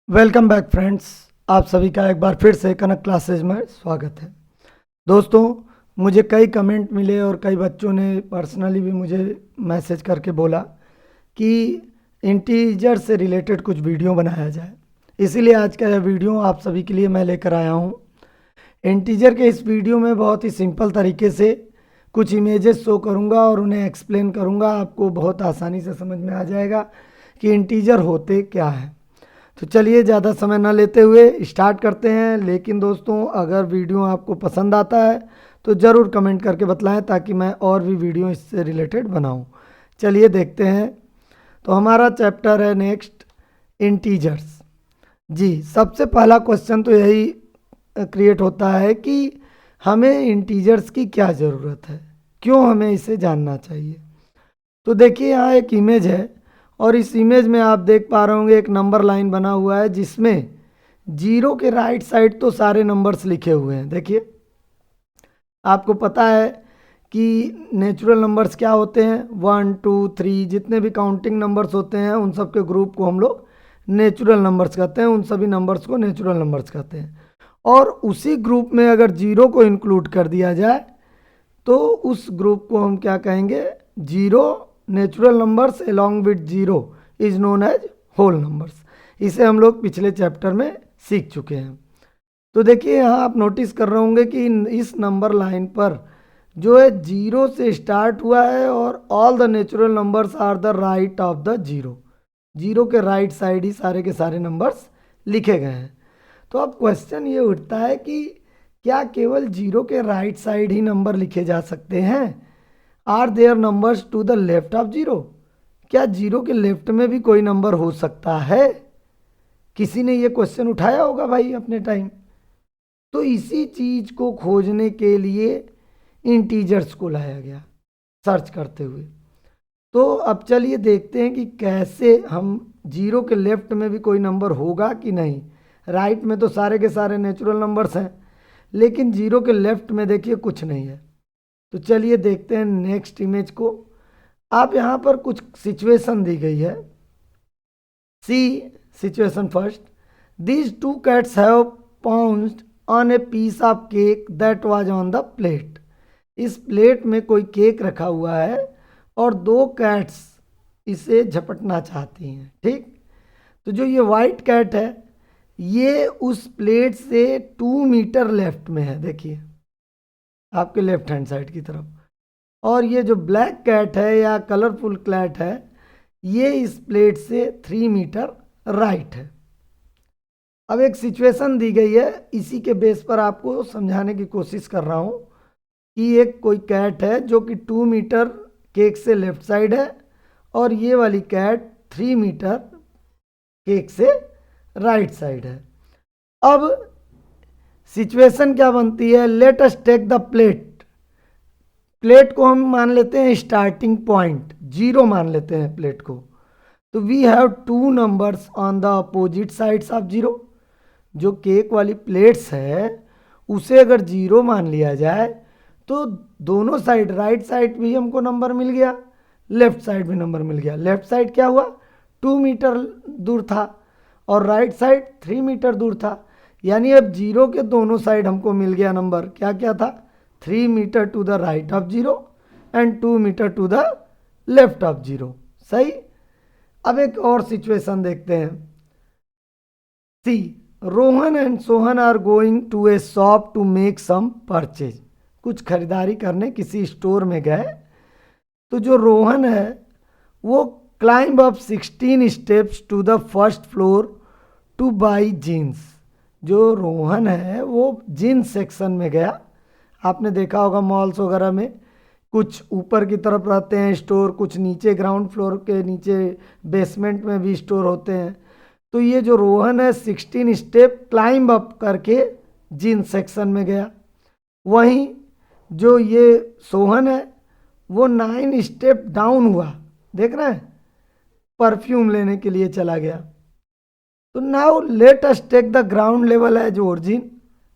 Welcome back friends. आप सभी का एक बार फिर से कनक क्लासेज में स्वागत है। दोस्तों, मुझे कई कमेंट मिले और कई बच्चों ने पर्सनली भी मुझे मैसेज करके बोला कि इंटीजर से रिलेटेड कुछ वीडियो बनाया जाए। इसीलिए आज का यह वीडियो आप सभी के लिए मैं लेकर आया हूँ। इंटीजर के इस वीडियो में बहुत ही सिंपल तरीके से कुछ इमेजेस शो करूँगा और उन्हें एक्सप्लेन करूँगा। आपको बहुत आसानी से समझ में आ जाएगा कि इंटीजर होते क्या हैं। तो चलिए ज़्यादा समय ना लेते हुए स्टार्ट करते हैं। लेकिन दोस्तों, अगर वीडियो आपको पसंद आता है तो ज़रूर कमेंट करके बतलाएं ताकि मैं और भी वीडियो इससे रिलेटेड बनाऊं। चलिए देखते हैं। तो हमारा चैप्टर है नेक्स्ट, इंटीजर्स। जी, सबसे पहला क्वेश्चन तो यही क्रिएट होता है कि हमें इंटीजर्स की क्या ज़रूरत है, क्यों हमें इसे जानना चाहिए। तो देखिए, यहाँ एक इमेज है और इस इमेज में आप देख पा रहे होंगे एक नंबर लाइन बना हुआ है जिसमें जीरो के राइट साइड तो सारे नंबर्स लिखे हुए हैं। देखिए, आपको पता है कि नेचुरल नंबर्स क्या होते हैं, 1 2 3 जितने भी काउंटिंग नंबर्स होते हैं उन सब के ग्रुप को हम लोग नेचुरल नंबर्स कहते हैं। उन सभी नंबर्स को नेचुरल नंबर्स कहते हैं। और उसी ग्रुप में अगर जीरो को इंक्लूड कर दिया जाए तो उस ग्रुप को हम क्या कहेंगे, zero natural numbers along with zero is known as whole numbers. इसे हम लोग पिछले चैप्टर में सीख चुके हैं। तो देखिए, यहाँ आप नोटिस कर रहे होंगे कि इस नंबर लाइन पर जो है जीरो से स्टार्ट हुआ है और all the natural numbers are the right of the zero. Zero के राइट साइड ही सारे के सारे नंबर्स लिखे गए हैं। तो अब क्वेश्चन ये उठता है कि क्या केवल जीरो के राइट साइड ही नंबर लिखे जा सकते हैं? Are there numbers to the left of zero? क्या जीरो के लेफ्ट में भी कोई नंबर हो सकता है? किसी ने ये क्वेश्चन उठाया होगा भाई अपने टाइम। तो इसी चीज को खोजने के लिए इंटीजर्स को लाया गया सर्च करते हुए। तो अब चलिए देखते हैं कि कैसे हम जीरो के लेफ्ट में भी कोई नंबर होगा कि नहीं। राइट में तो सारे के सारे नेचुरल नंबर्स हैं, लेकिन जीरो के लेफ्ट में देखिए कुछ नहीं है। तो चलिए देखते हैं नेक्स्ट इमेज को। आप यहाँ पर कुछ सिचुएशन दी गई है। See situation first, these two cats have pounced on a piece of cake that was on the plate. इस प्लेट में कोई केक रखा हुआ है और दो कैट्स इसे झपटना चाहती हैं। ठीक, तो जो ये वाइट कैट है ये उस प्लेट से 2 मीटर लेफ्ट में है, देखिए आपके लेफ्ट हैंड साइड की तरफ। और ये जो ब्लैक कैट है या कलरफुल कैट है ये इस प्लेट से 3 मीटर राइट है। अब एक सिचुएशन दी गई है, इसी के बेस पर आपको समझाने की कोशिश कर रहा हूँ कि एक कोई कैट है जो कि 2 मीटर केक से लेफ्ट साइड है और ये वाली कैट 3 मीटर केक से राइट साइड है। अब सिचुएशन क्या बनती है, let us take the plate. Plate को हम मान लेते हैं स्टार्टिंग पॉइंट, जीरो मान लेते हैं प्लेट को। तो we have 2 numbers on the opposite sides of zero. जो केक वाली प्लेट्स है उसे अगर जीरो मान लिया जाए तो दोनों साइड, राइट साइड भी हमको नंबर मिल गया, लेफ्ट साइड भी नंबर मिल गया। लेफ्ट साइड क्या हुआ, 2 मीटर दूर था और राइट साइड 3 मीटर दूर था। यानी अब जीरो के दोनों साइड हमको मिल गया नंबर, क्या क्या था, 3 metre to the right of zero and 2 metre to the left of zero. सही। अब एक और सिचुएशन देखते हैं। See, Rohan and Sohan are going to a shop to make some purchase. कुछ खरीदारी करने किसी स्टोर में गए। तो जो रोहन है वो climb up 16 steps to the first floor to buy jeans. जो रोहन है वो जीन्स सेक्शन में गया। आपने देखा होगा मॉल्स वगैरह में कुछ ऊपर की तरफ रहते हैं स्टोर, कुछ नीचे ग्राउंड फ्लोर के नीचे बेसमेंट में भी स्टोर होते हैं। तो ये जो रोहन है 16 स्टेप क्लाइंब अप करके जीन्स सेक्शन में गया। वहीं जो ये सोहन है वो 9 स्टेप डाउन हुआ, देख रहे हैं, परफ्यूम लेने के लिए चला गया। तो now let us take the ground level as origin.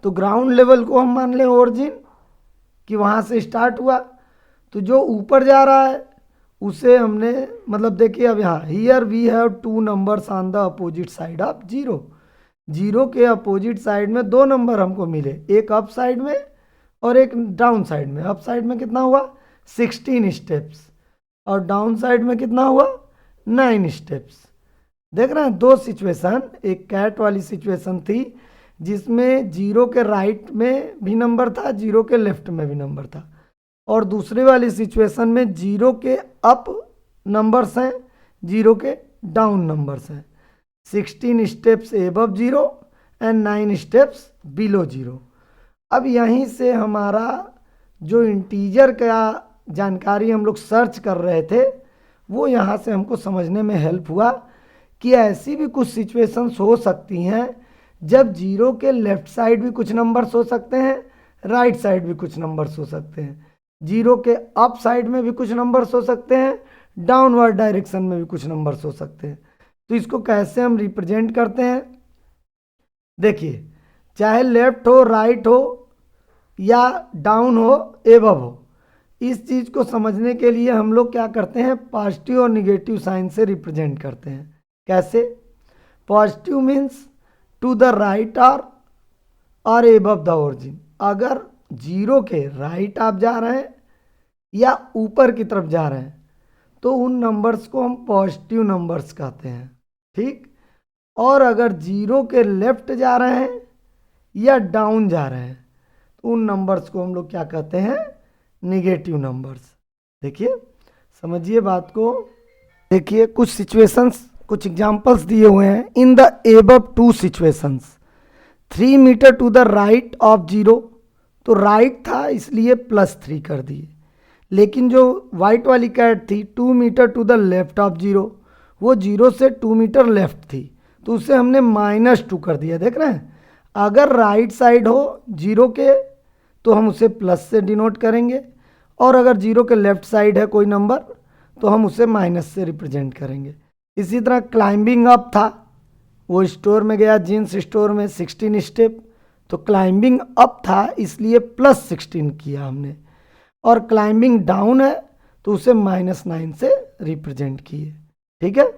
तो ग्राउंड लेवल को हम मान लें ओरिजिन कि वहाँ से स्टार्ट हुआ। तो जो ऊपर जा रहा है उसे हमने, मतलब देखिए अब यहाँ here we have 2 numbers on the opposite side of zero. Zero के अपोजिट साइड में दो नंबर हमको मिले, एक अप साइड में और एक डाउन साइड में। अप साइड में कितना हुआ 16 स्टेप्स और डाउन साइड में कितना हुआ 9 स्टेप्स। देख रहे हैं दो सिचुएशन, एक कैट वाली सिचुएशन थी जिसमें जीरो के राइट में भी नंबर था, जीरो के लेफ्ट में भी नंबर था, और दूसरे वाली सिचुएशन में जीरो के अप नंबर्स हैं, जीरो के डाउन नंबर्स हैं। 16 steps above zero and 9 steps below zero. अब यहीं से हमारा जो इंटीजर का जानकारी हम लोग सर्च कर रहे थे वो यहाँ से हमको समझने में हेल्प हुआ कि ऐसी भी कुछ सिचुएशंस हो सकती हैं जब जीरो के लेफ्ट साइड भी कुछ नंबर्स हो सकते हैं, राइट साइड भी कुछ नंबर्स हो सकते हैं, जीरो के अप साइड में भी कुछ नंबर्स हो सकते हैं, डाउनवर्ड डायरेक्शन में भी कुछ नंबर्स हो सकते हैं। तो इसको कैसे हम रिप्रेजेंट करते हैं, देखिए चाहे लेफ्ट हो, राइट हो या डाउन हो, एबव हो, इस चीज़ को समझने के लिए हम लोग क्या करते हैं, पॉजिटिव और निगेटिव साइन से रिप्रेजेंट करते हैं। कैसे, positive means to the right और एबव द ओरिजिन। अगर जीरो के राइट आप जा रहे हैं या ऊपर की तरफ जा रहे हैं तो उन नंबर्स को हम पॉजिटिव नंबर्स कहते हैं, ठीक। और अगर जीरो के लेफ्ट जा रहे हैं या डाउन जा रहे हैं तो उन नंबर्स को हम लोग क्या कहते हैं, निगेटिव नंबर्स। देखिए समझिए बात को, देखिए कुछ सिचुएशंस, कुछ एग्जांपल्स दिए हुए हैं। In the above two situations 3 metre to the right of zero, तो राइट था इसलिए +3 कर दिए, लेकिन जो वाइट वाली कैट थी 2 metre to the left of zero, वो जीरो से 2 मीटर लेफ्ट थी तो उसे हमने -2 कर दिया। देख रहे हैं, अगर राइट साइड हो जीरो के तो हम उसे प्लस से डिनोट करेंगे, और अगर जीरो के लेफ्ट साइड है कोई नंबर तो हम उसे माइनस से रिप्रेजेंट करेंगे। इसी तरह क्लाइंबिंग अप था, वो स्टोर में गया, जीन्स स्टोर में 16 स्टेप, तो क्लाइंबिंग अप था इसलिए +16 किया हमने, और क्लाइंबिंग डाउन है तो उसे -9 से रिप्रेजेंट किए, ठीक है।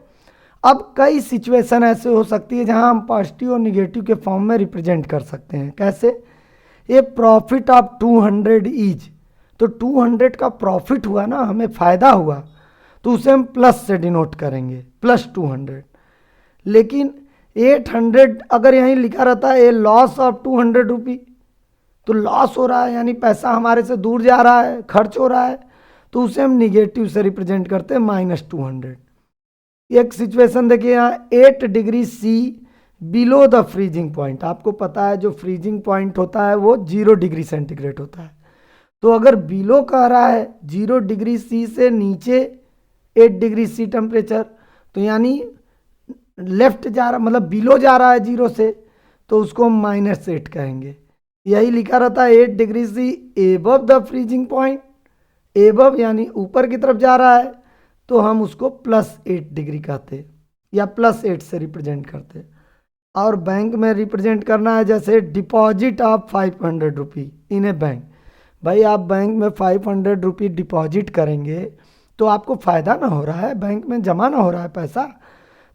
अब कई सिचुएशन ऐसे हो सकती है जहां हम पॉजिटिव और निगेटिव के फॉर्म में रिप्रेजेंट कर सकते हैं। कैसे, ये प्रॉफिट ऑफ 200 ईच, तो 200 का प्रॉफिट हुआ ना, हमें फ़ायदा हुआ, तो उसे हम प्लस से डिनोट करेंगे, +200। लेकिन 800 अगर यहीं लिखा रहता है ए लॉस ऑफ 200 रुपी, तो लॉस हो रहा है यानी पैसा हमारे से दूर जा रहा है, खर्च हो रहा है, तो उसे हम निगेटिव से रिप्रेजेंट करते हैं -200। एक सिचुएशन देखिए यहाँ 8 degree C below the freezing point. आपको पता है जो फ्रीजिंग पॉइंट होता है वो 0 डिग्री सेंटीग्रेड होता है, तो अगर बिलो कह रहा है 0 डिग्री सी से नीचे 8 डिग्री सी टेम्परेचर, तो यानी लेफ्ट जा रहा, मतलब बिलो जा रहा है जीरो से, तो उसको हम -8 कहेंगे। यही लिखा रहता है 8 degree C above the freezing point, above यानी ऊपर की तरफ जा रहा है, तो हम उसको +8 डिग्री कहते या +8 से रिप्रेजेंट करते। और बैंक में रिप्रेजेंट करना है, जैसे deposit of 500 rupee in A bank. भाई आप बैंक में 500 रुपी डिपॉजिट करेंगे तो आपको फ़ायदा ना हो रहा है, बैंक में जमा ना हो रहा है पैसा,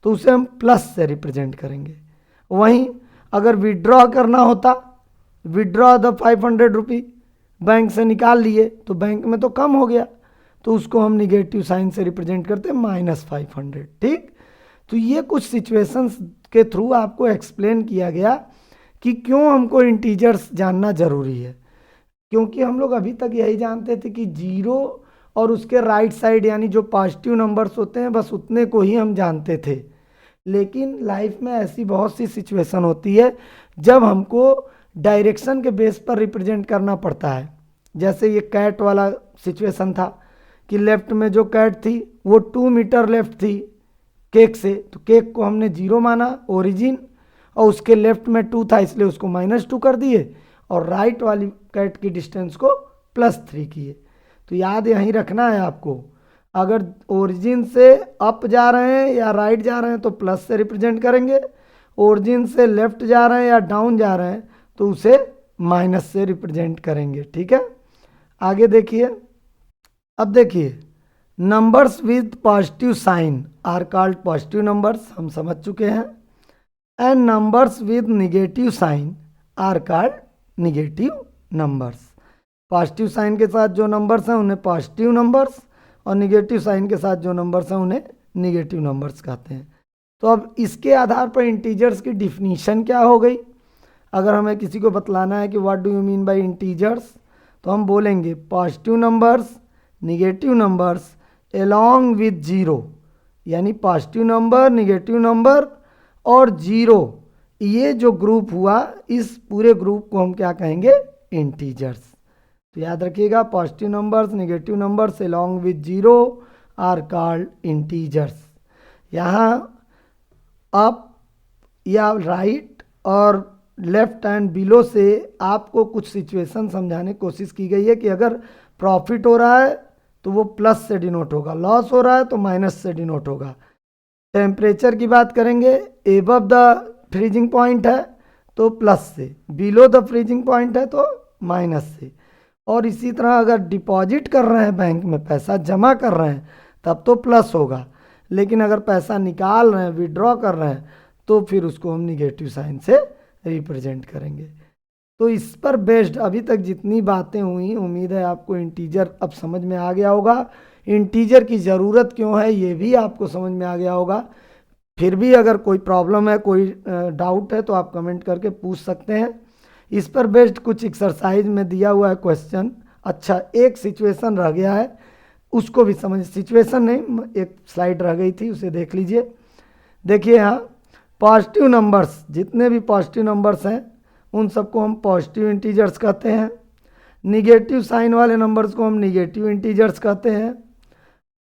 तो उसे हम प्लस से रिप्रेजेंट करेंगे। वहीं अगर विड्रॉ करना होता, विड्रॉ द 500 रुपी, बैंक से निकाल लिए तो बैंक में तो कम हो गया, तो उसको हम निगेटिव साइन से रिप्रेजेंट करते हैं -500, ठीक। तो ये कुछ सिचुएशंस के थ्रू आपको एक्सप्लेन किया गया कि क्यों हमको इंटीजर्स जानना ज़रूरी है, क्योंकि हम लोग अभी तक यही जानते थे कि जीरो और उसके राइट साइड यानी जो पॉजिटिव नंबर्स होते हैं बस उतने को ही हम जानते थे। लेकिन लाइफ में ऐसी बहुत सी सिचुएशन होती है जब हमको डायरेक्शन के बेस पर रिप्रेजेंट करना पड़ता है। जैसे ये कैट वाला सिचुएशन था कि लेफ्ट में जो कैट थी वो 2 मीटर लेफ्ट थी केक से, तो केक को हमने 0 माना ओरिजिन, और उसके लेफ्ट में 2 था इसलिए उसको -2 कर दिए, और राइट वाली कैट की डिस्टेंस को +3 किए। तो याद यहीं रखना है आपको, अगर ओरिजिन से अप जा रहे हैं या राइट जा रहे हैं तो प्लस से रिप्रेजेंट करेंगे, ओरिजिन से लेफ्ट जा रहे हैं या डाउन जा रहे हैं तो उसे माइनस से रिप्रेजेंट करेंगे, ठीक है। आगे देखिए, अब देखिए numbers with positive sign are called positive numbers, हम समझ चुके हैं। And numbers with negative sign are called negative numbers. Positive sign के साथ जो नंबर्स हैं उन्हें पॉजिटिव नंबर्स, और निगेटिव साइन के साथ जो नंबर्स हैं उन्हें निगेटिव नंबर्स कहते हैं। तो अब इसके आधार पर इंटीजर्स की डिफिनीशन क्या हो गई। अगर हमें किसी को बतलाना है कि what do you mean bye integers, तो हम बोलेंगे positive numbers, negative numbers along with zero, यानी पॉजिटिव नंबर, निगेटिव नंबर और जीरो, ये जो ग्रुप हुआ इस पूरे ग्रुप को हम क्या कहेंगे, इंटीजर्स। तो याद रखिएगा, positive numbers, negative numbers along with zero are called integers. यहाँ अप या राइट और लेफ्ट एंड बिलो से आपको कुछ सिचुएशन समझाने की कोशिश की गई है कि अगर प्रॉफिट हो रहा है तो वो प्लस से डिनोट होगा, लॉस हो रहा है तो माइनस से डिनोट होगा। टेम्परेचर की बात करेंगे, एबव द फ्रीजिंग पॉइंट है तो प्लस से, बिलो द फ्रीजिंग पॉइंट है तो माइनस से। और इसी तरह अगर डिपॉजिट कर रहे हैं बैंक में, पैसा जमा कर रहे हैं, तब तो प्लस होगा, लेकिन अगर पैसा निकाल रहे हैं, विड्रॉ कर रहे हैं, तो फिर उसको हम निगेटिव साइन से रिप्रेजेंट करेंगे। तो इस पर बेस्ड अभी तक जितनी बातें हुई, उम्मीद है आपको इंटीजर अब समझ में आ गया होगा। इंटीजर की ज़रूरत क्यों है ये भी आपको समझ में आ गया होगा। फिर भी अगर कोई प्रॉब्लम है, कोई डाउट है, तो आप कमेंट करके पूछ सकते हैं। इस पर बेस्ड कुछ एक्सरसाइज में दिया हुआ है क्वेश्चन। अच्छा, एक सिचुएशन रह गया है, उसको भी समझ, सिचुएशन नहीं, एक स्लाइड रह गई थी, उसे देख लीजिए। देखिए यहाँ पॉजिटिव नंबर्स, जितने भी पॉजिटिव नंबर्स हैं उन सबको हम पॉजिटिव इंटीजर्स कहते हैं। निगेटिव साइन वाले नंबर्स को हम निगेटिव इंटीजर्स कहते हैं।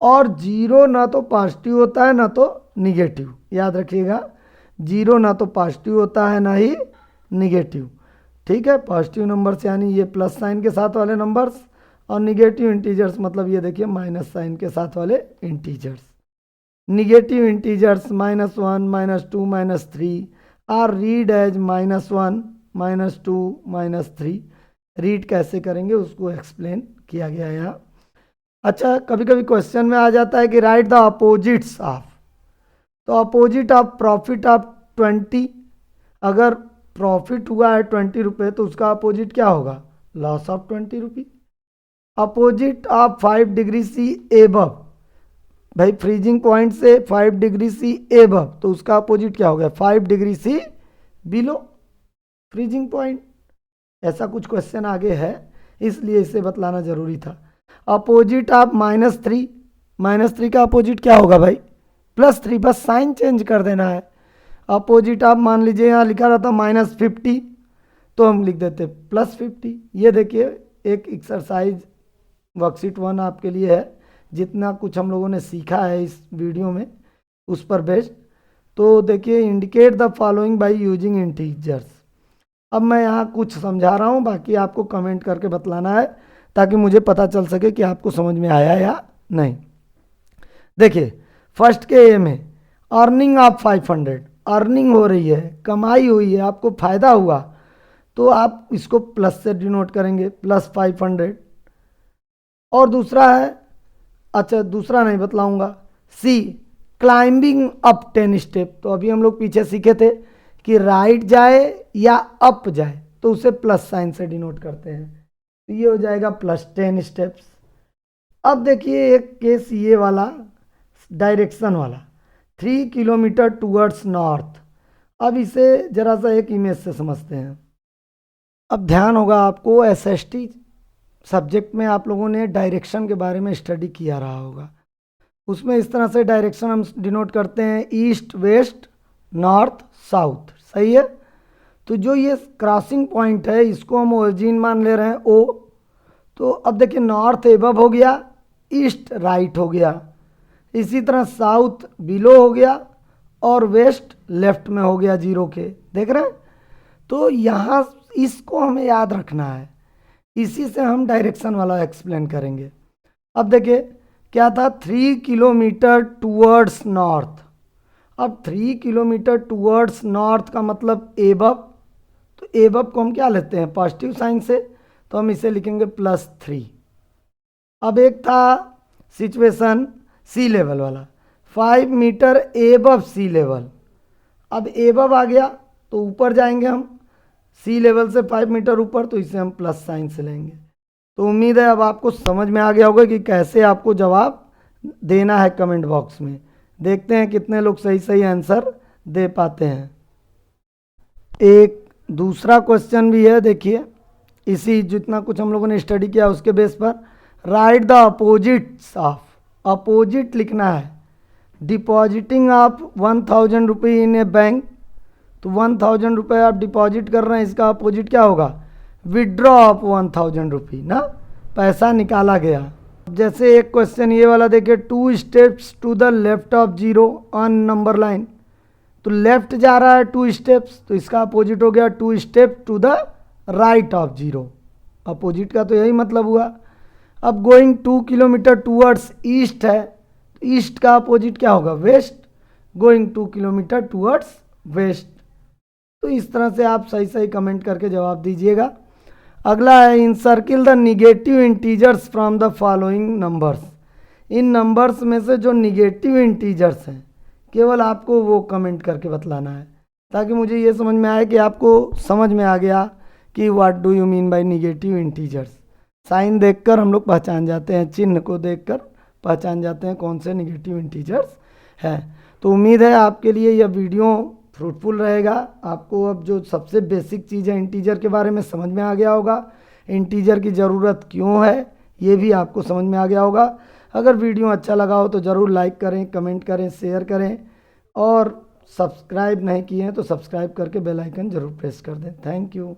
और जीरो ना तो पॉजिटिव होता है ना तो निगेटिव, याद रखिएगा, जीरो ना तो पॉजिटिव होता है ना ही निगेटिव। ठीक है, पॉजिटिव नंबर्स यानी ये प्लस साइन के साथ वाले नंबर्स, और निगेटिव इंटीजर्स मतलब ये देखिए माइनस साइन के साथ वाले integers. Negative integers -1, -2, -3 are read as -1, -2, -3। Read कैसे करेंगे उसको एक्सप्लेन किया गया है यहाँ। अच्छा, कभी कभी क्वेश्चन में आ जाता है कि राइट द अपोजिट्स ऑफ, तो अपोजिट ऑफ प्रॉफिट ऑफ 20, अगर प्रॉफिट हुआ है 20 रुपये तो उसका अपोजिट क्या होगा, लॉस ऑफ 20 रुपये। Opposite of 5 degree C above, भाई फ्रीजिंग पॉइंट से 5 डिग्री सी एबव, तो उसका अपोजिट क्या हो गया, 5 degree C below freezing point. ऐसा कुछ क्वेश्चन आगे है, इसलिए इसे बतलाना जरूरी था। अपोजिट ऑफ -3, -3 का अपोजिट क्या होगा भाई, +3, बस साइन चेंज कर देना है। अपोजिट ऑफ, मान लीजिए यहाँ लिखा रहता -50, तो हम लिख देते +50। ये देखिए एक एक्सरसाइज वर्कशीट 1 आपके लिए है, जितना कुछ हम लोगों ने सीखा है इस वीडियो में उस पर बेस्ड। तो देखिए, indicate the following by using integers. अब मैं यहाँ कुछ समझा रहा हूँ, बाकी आपको कमेंट करके बतलाना है ताकि मुझे पता चल सके कि आपको समझ में आया या नहीं। देखिए फर्स्ट के ए में अर्निंग ऑफ 500, अर्निंग हो रही है, कमाई हुई है, आपको फ़ायदा हुआ, तो आप इसको प्लस से डिनोट करेंगे, +500। और दूसरा है, अच्छा दूसरा नहीं बतलाऊंगा, सी क्लाइंबिंग अप 10 स्टेप। तो अभी हम लोग पीछे सीखे थे कि राइट जाए या अप जाए तो उसे प्लस साइन से डिनोट करते हैं, तो ये हो जाएगा +10 स्टेप्स। अब देखिए एक केस ये वाला डायरेक्शन वाला, 3 किलोमीटर टूवर्ड्स नॉर्थ। अब इसे जरा सा एक इमेज से समझते हैं। अब ध्यान होगा आपको, एसएसटी सब्जेक्ट में आप लोगों ने डायरेक्शन के बारे में स्टडी किया रहा होगा। उसमें इस तरह से डायरेक्शन हम डिनोट करते हैं, ईस्ट, वेस्ट, नॉर्थ, साउथ, सही है। तो जो ये क्रॉसिंग पॉइंट है इसको हम ओरिजिन मान ले रहे हैं ओ। तो अब देखिए नॉर्थ एबव हो गया, ईस्ट राइट हो गया, इसी तरह साउथ बिलो हो गया और वेस्ट लेफ्ट में हो गया जीरो के, देख रहे हैं। तो यहाँ इसको हमें याद रखना है, इसी से हम डायरेक्शन वाला एक्सप्लेन करेंगे। अब देखिए क्या था, 3 किलोमीटर टूवर्ड्स नॉर्थ। अब 3 किलोमीटर टूवर्ड्स नॉर्थ का मतलब एबव, तो एबव को हम क्या लेते हैं, पॉजिटिव साइन से, तो हम इसे लिखेंगे +3। अब एक था सिचुएशन सी लेवल वाला, 5 मीटर एबव सी लेवल। अब एबव आ गया तो ऊपर जाएंगे हम, सी लेवल से 5 मीटर ऊपर, तो इसे हम प्लस साइन से लेंगे। तो उम्मीद है अब आपको समझ में आ गया होगा कि कैसे आपको जवाब देना है कमेंट बॉक्स में। देखते हैं कितने लोग सही सही आंसर दे पाते हैं। एक दूसरा क्वेश्चन भी है, देखिए इसी जितना कुछ हम लोगों ने स्टडी किया उसके बेस पर, right the opposites of, opposite लिखना है। डिपॉजिटिंग आप 1000 रुपये इन ए बैंक, तो 1000 रुपये आप डिपॉजिट कर रहे हैं, इसका अपोजिट क्या होगा? विड्रॉ ऑफ 1000 रुपये ना, पैसा निकाला गया। जैसे एक क्वेश्चन ये वाला देखिए, 2 steps to the left of zero on number line, तो लेफ्ट जा रहा है 2 स्टेप्स, तो इसका अपोजिट हो गया 2 step to the right of zero. Opposite का तो यही मतलब हुआ। अब गोइंग 2 किलोमीटर टूवर्ड्स ईस्ट है, तो ईस्ट का अपोजिट क्या होगा? West. Going 2 kilometre towards west. तो इस तरह से आप सही सही कमेंट करके जवाब दीजिएगा। अगला है, इन circle the negative integers from the following numbers. In numbers में से जो निगेटिव इंटीजर्स हैं केवल आपको वो कमेंट करके बतलाना है, ताकि मुझे ये समझ में आए कि आपको समझ में आ गया कि what do you mean by negative integers. Sign देखकर हम लोग पहचान जाते हैं, चिन्ह को देखकर पहचान जाते हैं कौन से निगेटिव इंटीजर्स हैं। तो उम्मीद है आपके लिए यह वीडियो फ्रूटफुल रहेगा। आपको अब जो सबसे बेसिक चीज़ है इंटीजर के बारे में समझ में आ गया होगा, इंटीजर की ज़रूरत क्यों है ये भी आपको समझ में आ गया होगा। अगर वीडियो अच्छा लगा हो तो ज़रूर लाइक करें, कमेंट करें, शेयर करें, और सब्सक्राइब नहीं किए हैं तो सब्सक्राइब करके बेल आइकन ज़रूर प्रेस कर दें। Thank you.